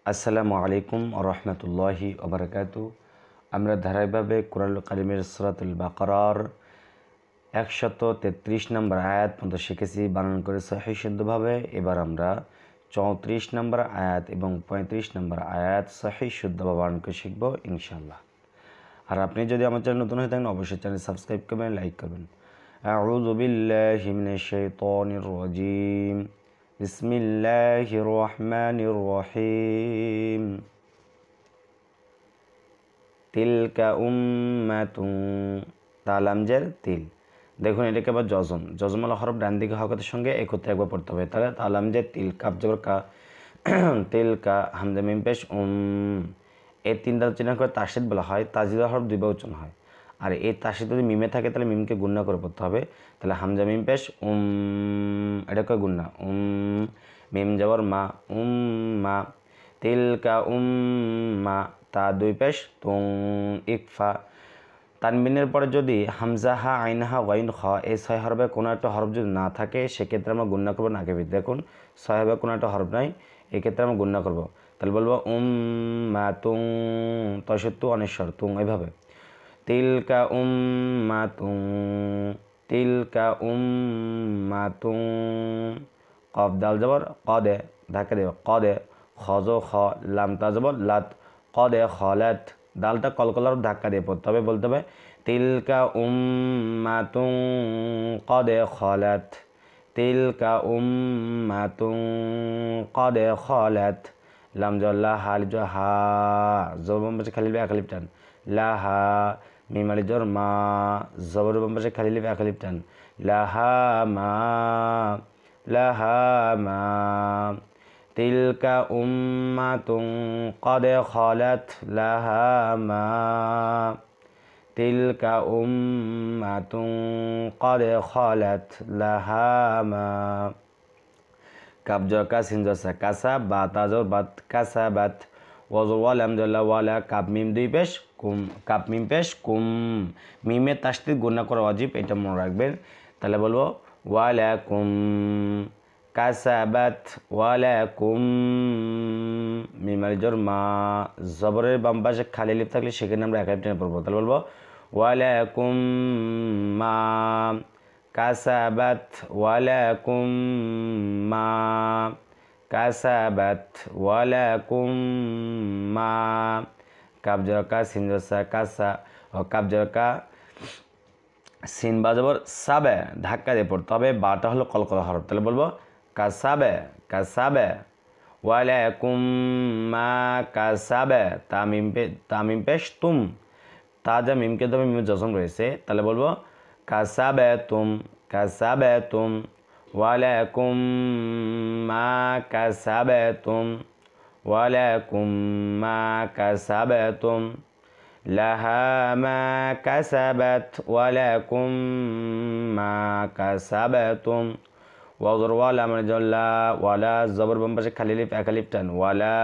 আসসালামু আলাইকুম রহমতুল্লাহি ওবরাকাতু। আমরা ধারাবাহিকভাবে কুরআনুল কারীমের সূরাতুল বাকারার 133 নম্বর আয়াত পর্যন্ত শিখেছি, বানান করে সহিহ শুদ্ধভাবে। এবার আমরা 34 নম্বর আয়াত এবং 35 নম্বর আয়াত সহিহ শুদ্ধভাবে বানান করে শিখব ইনশাআল্লাহ। আর আপনি যদি আমার চ্যানেল নতুন হয়ে থাকেন অবশ্যই চ্যানেল সাবস্ক্রাইব করবেন, লাইক করবেন। আউযু বিল্লাহি মিনাশ শাইতানির রাজীম। বিসমিল্লাহির রহমানির রহিম। তিলকা উম্মাতুন, তালামজের তিল। দেখুন এটাকে আবার যজমাল হরফ ডান দিকে হরকতের সঙ্গে একত্রে একবার পড়তে হবে। তাহলে তালামজের তিল, কাপ জবর কা, তিলকা, হামজা মিম পেশ এই তিন দ্বারা চিহ্ন করে তাসদিদ বলা হয়। তাসদিদ হরফ দুইবার উচ্চারণ হয়। আর এই তাসদিদ যদি মিমে থাকে তাহলে মিমকে গুণনা করে পড়তে হবে। তাহলে হামজা মিম পেশ এটাকে গুণনা মিম জবর মা মা, তিলকা মা, তা দুই পেশ তুং ইকফা। তানবিনের পরে যদি হামজা হা আইন হা ওয়াইন খ এই ছয় হরফে কোনো একটা হরফ যদি না থাকে সেক্ষেত্রে আমরা গুণনা করবো নাকেবিদ। দেখুন ছয় হরফে কোনো একটা হরফ নাই, এক্ষেত্রে আমরা গুণনা করবো। তাহলে বলবো মা তুং, তসত্তু অনেশ্বর তুং, এইভাবে তিলকা মা তুং, তিলকা মা তুং। কফ দাল জবর কদে, ধাক্কা দেবে কদে, খজ খ, লামতা জবর লাত, কদে খলাত। দালটা কলকলার ধাক্কা দিয়ে পড়তে হবে, বলতে হবে তিলকা উম্মাতুন কদে খলাত, তিলকা উম্মাতুন কদে খলাত। লাম জল্লা হাল জ হা, জবর পাশে খালি একালিপ টান, লাহা। মিমালি জোর মা, জবর পাশে খালি একালিপ টান, লাহা মা, লাহা মা। তিলকা উম্মাতুন কদ খলাত লাহা মা, তিলকা উম্মাতুন কদ খলাত লাহা মা। কাব জকা সিন জসা কাসা, বা তাজর বাত, কাসা বাত। ওয়াজর ওয়ালাম জল্লা ওয়ালা, কাব মিম দুই পেশ কুম, কাব মিম পেশ কুম। মিমে তাসদিদ গুণা করা ওয়াজিব, এটা মনে রাখবেন। তাহলে বলবো ওয়ালাকুম, কাসাবাত ওয়ালাকুম। মিমাল জোর মা, জবরের বাম পাশে খালি লিপ থাকলে সেখানে আমরা একাই টেনে পড়বো। তাহলে বলবো ওয়ালাকুম মা, কাসাবাত ওয়ালাকুম মা, কাসাবাত ওয়ালাকুম মা। কাব জরকা সিন জসা কাসা, ও কাব জরকা সিন বাজবর সাবে, ধাক্কা দিয়ে পড়তে হবে। বাটা হলো কলকলা হরফ। তাহলে বলবো কাসাবে, কাসাবে ওয়ালাকুম মা কাসাবে। তামিম পেশ তুম, তাজা মিমকে তবে মিম জজম রয়েছে। তাহলে বলবো কাসাবে তুম, কাসাবে তুম ওয়ালাকুম মা কাসাবে তুম, ওয়ালাকুম মা কাসাবে তুম, লাহা মা কাসাবাত ওয়ালাকুম মা কাসাবাতুম। ওয়াজর ওয়ালা মানে জল্লা, ওয়ালা জবর বাম পাশে খালি লিপ একালিপ টান, ওয়ালা।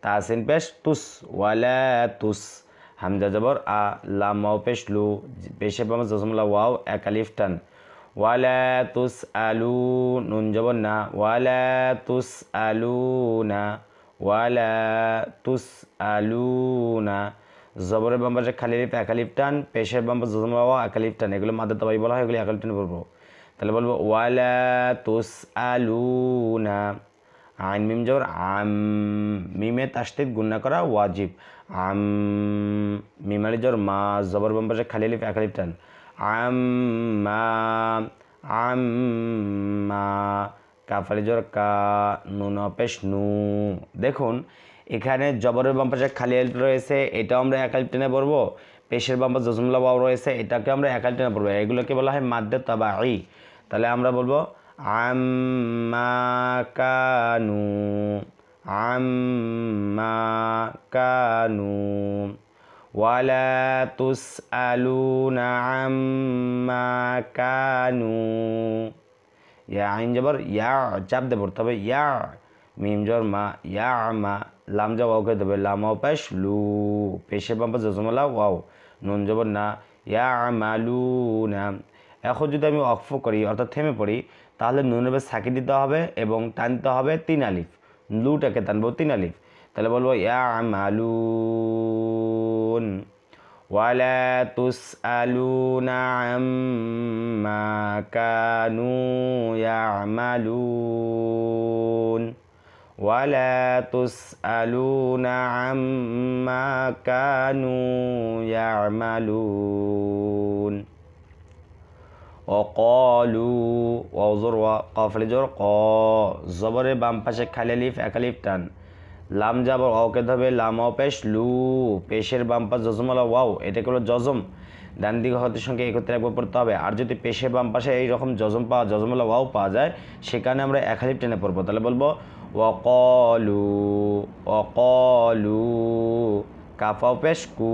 তাসিন পেশ তুস, ওয়ালা তুস। হামজা জবর আ, লাম ওয়াও পেশ লু, পেশে বাম জসমলা ওয়াও একালিফ টান, ওয়ালা তুস আলু। নুন জবর না, ওয়ালা তুস আলু না, ওয়ালা তুস আলু না। জবরের বাম পাশে খালি লিপ একালিপ টান, পেশের বাম পাশে জজম ওয়াও একালিপ টান, এগুলো মাদ্দা তাবাই বলা হয়, এগুলো একালিপ টান বলবো। তাহলে বলবো ওয়ালা তুস আলুনা। আইন মিম জবর আম, মিমে তাসদিদ গুণনা করা ওয়াজিব। আম, মিমালি জবর মা, জবর বাম পাশে খালি লিপ একালিপ টান, আম্মা, আম্মা। কাফালি জবর কা, নুন পেশ নু। দেখুন এখানে জবরের বাম পাশে খালি আলিফ রয়েছে, এটাও আমরা এক আলিফ টেনে পড়বো। পেশের বাম পাশে জজমুল্লা ওয়াও রয়েছে, এটাকে আমরা এক আলিফ টেনে পড়বো। এগুলোকে বলা হয় মাদ্দে তাবাঈ। তাহলে আমরা বলবো আম্মা কানু, আম্মা কানু, ওয়ালা তুসআলুনা আম্মা কানু। ইয়া আইন জবর ইয়া, চাপ দিয়ে পড়তে হবে ইয়া। মিম জবর মা, ইয়া মা। লাম জবর ওকে দেবে, লাম ওয়াও পেশ লু, পেশের বাম পাশে জজমলা ওয়াও, নুন জবর না, ইয়া মালুনা। এখন যদি আমি অক্ফ করি অর্থাৎ থেমে পড়ি তাহলে নুনের সাকি দিতে হবে এবং টানতে হবে 3 আলিফ। লুটাকে টানবো 3 আলিফ, তাহলে বলবো ইয়ামালুন। ওয়ালা তুসআলুনা আম্মা কানু ইয়ামালুন। ওয়ালা তুসআলুনা আম্মা কানু ইয়ামালুন। অকলু ওজর ওয়া কফলে জোর ক, জবরের বাম পাশে খালি আলিফ এক আলিফ টান, লাম যাবর অকে ধরবে লাম অপেশ লু, পেশের বাম পাশ জজমলা ওয়াও, এটা হলো জজম, ডান দিকে হতের সঙ্গে একত্রে একবার পড়তে হবে। আর যদি পেশের বাম পাশে এইরকম জজমলা ওয়াও পাওয়া যায়, সেখানে আমরা এক আলিফ টেনে পড়বো, তাহলে বলবো ওয়াকলু। অকলু কাফা পেশ কু,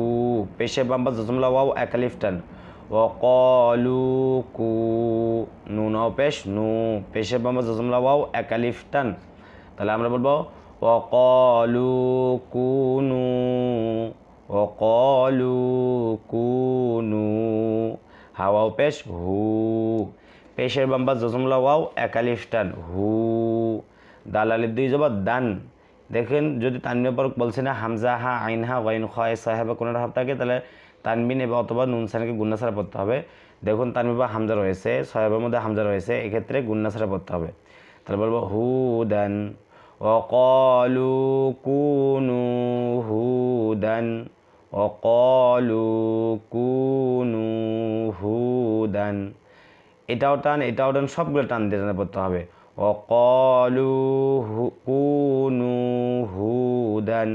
পেশের বাম পাশ জজমলা ওয়াও এক আলিফ টান, ওয়াকলু কু, নুন পেশ নু, পেশের বাম পাশ জজমলা ওয়াও এক আলিফ টান, তাহলে আমরা বলবো ওয়াকালু কুনু। ওয়াকালু কুনু হাওয়াও পেশ হু, পেশের বাম পাশ জজমলা ওয়াও এক আলিফ টান হু, দাল আলিফ 2 জবর দান। দেখেন যদি তানবিনের পর বলছে না হামজা হা আইন হা ওয়াইন খয় সাহেবা কোনোটা হাফ থাকে, তাহলে তানবিন এবং অথবা নুন সানকে গুন্না ছাড়া পড়তে হবে। দেখুন তানবিন বা হামজা রয়েছে, সাহেবের মধ্যে হামজা রয়েছে, এক্ষেত্রে গুন্না ছাড়া পড়তে হবে, তাহলে বলবো হুদান। ওয়াকালু কুনু হুদান। ওয়াকালু কুনু হুদান। এটাও টান এটাও টান, সবগুলো টান দিয়ে টানে পড়তে হবে। ওয়াকালু কুনু হুদান।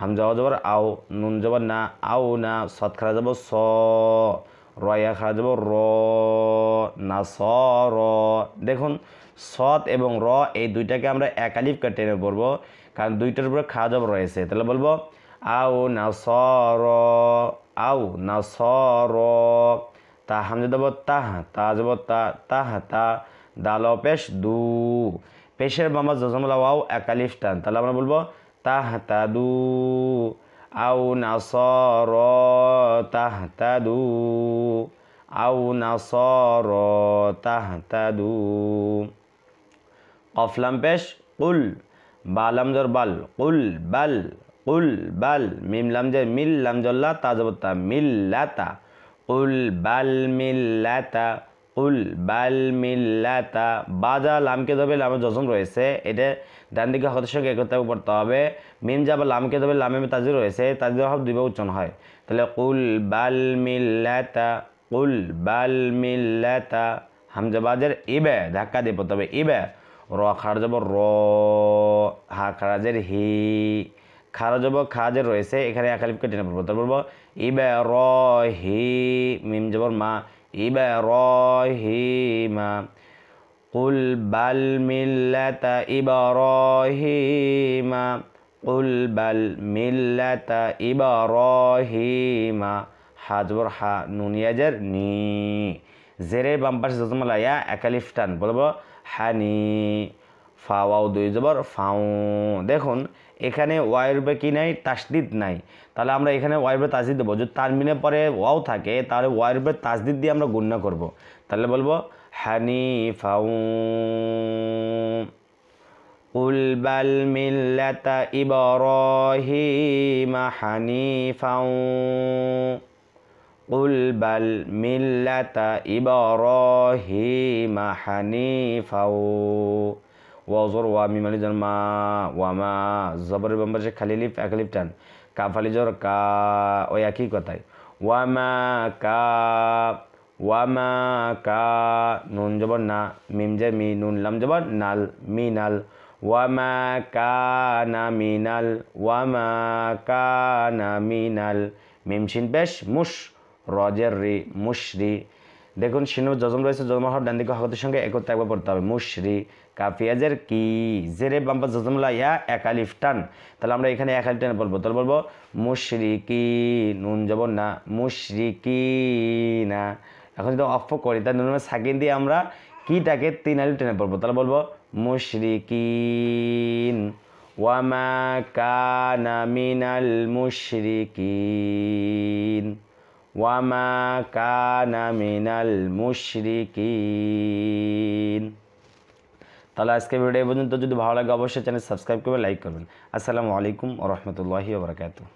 হামজা জবর আও, নুন জবর না, আও না, সৎ খারা যাব স, রয়া খারা যাব র, না স র। দেখুন সৎ এবং র এই দুইটাকে আমরা এক আলিফ টেনে পড়বো, কারণ দুইটার উপরে খাওয়া জবর রয়েছে, তাহলে বলবো আও না স র, আও না স র। তা হামজা দেব তাহ, তা যাব তা, তাহ তা, দাল পেশ দু, পেশের বাম পাশ জজমলা ওয়াও এক আলিফ টান, তাহলে আমরা বলবো তাহ তা দু। আও না স র তাহ তা দু, আও না স র তাহ তা দু। কফলাম পেশ কুল, বালাম জর বাল, কুল বাল, কুল বাল, মিম লাম জর মিল, লাম জল্লা তা যাব তা, মিল্লাতা, কুল বাল মিল্লাতা, কুল বাল মিল্লাতা। বাজা লামকে ধরবে, লামের জজম রয়েছে, এটা ডান দিকে হতের সঙ্গে একত্রে পড়তে হবে। মিম যাবা লামকে ধরবে, লামে তাজির রয়েছে, তাজির হব দুইবার উচ্চারণ হয়, তাহলে কুল বাল মিল্লাতা, কুল বাল মিল্লাতা। হামজা বাজের ইবে ধাক্কা দিয়ে পড়তে হবে, ইবে। র খাড়া যাব র, হা খারাজের হি, খারা যাব খাজের রয়েছে, এখানে এক আলিফকে টেনে পড়বো, তারপর বলবো ইবে র হি, মিম যাবর মা, ইবে র হি মা। কুল বাল মিল্লাতা ইব্রাহিমা, কুল বাল মিল্লাতা ইব্রাহিমা। হা জবর হা, নুন ইয়াজের নি, জেরের বাম পাশে জজমলা ইয়া এক আলিফ টান, বলবো হানি। ফা ওয়াও 2 জবর ফাউ। দেখুন এখানে ওয়াইয়ের উপরে কি নাই, তাসদিদ নাই, তাহলে আমরা এখানে ওয়াইয়ের উপরে তাসদিদ দেবো। যদি তানবিনের পরে ওয়াও থাকে তাহলে ওয়াইয়ের উপরে তাসদিদ দিয়ে আমরা গুণনা করব, তাহলে বলবো হানিফাউ। কুল বাল মিল্লাতা ইব্রাহিমা হানিফাউ, কুল বাল মিল্লাতা ইব্রাহিমা হানিফাউ। ওয়াজর ওয়া মিম আলিফ জন মা, ওয়া মা, জবরের বাম পাশে খালি লিফ এক লিফ টান, কাফ আলিফ জবর কা, ওই একই কথাই। ওয়া মা কা, ওয়া মা কা, নুন জবর না, মিম জে মি, নুন লাম জবর নাল, মিনাল। ওয়া মা কানা মিনাল, ওয়া মা কানা মিনাল। মিম শিন পেশ মুশ, রজের রি, মুশরি। দেখুন শিন জজম রয়েছে, জজম হওয়ার ডান দিকে হকতের সঙ্গে একত্রে একবার পড়তে হবে, মুশরি। কাফিয়াজের কি, জেরে বাম পাশ জজমলা ইয়া এক আলিফ টান, তাহলে আমরা এখানে এক আলিফ টান পড়বো, তাহলে বলবো মুশরিকি, নুন জবর না, মুশরিকি না। এখন যদি অফ করি তাহলে নুন সাকিন দিয়ে আমরা কিটাকে 3 আলিফ টেনে পড়বো, তাহলে বলবো মুশরিকিন। ওয়া মা কানা মিনাল মুশরিকিন, ওয়া মা কানা মিনাল মুশরিকিন। তাহলে আজকে ভিডিও এই পর্যন্ত। যদি ভালো লাগে অবশ্যই চ্যানেল সাবস্ক্রাইব করবে, লাইক করবেন। আসসালামু আলাইকুম ওয়া রাহমাতুল্লাহি ওয়া বারাকাতুহু।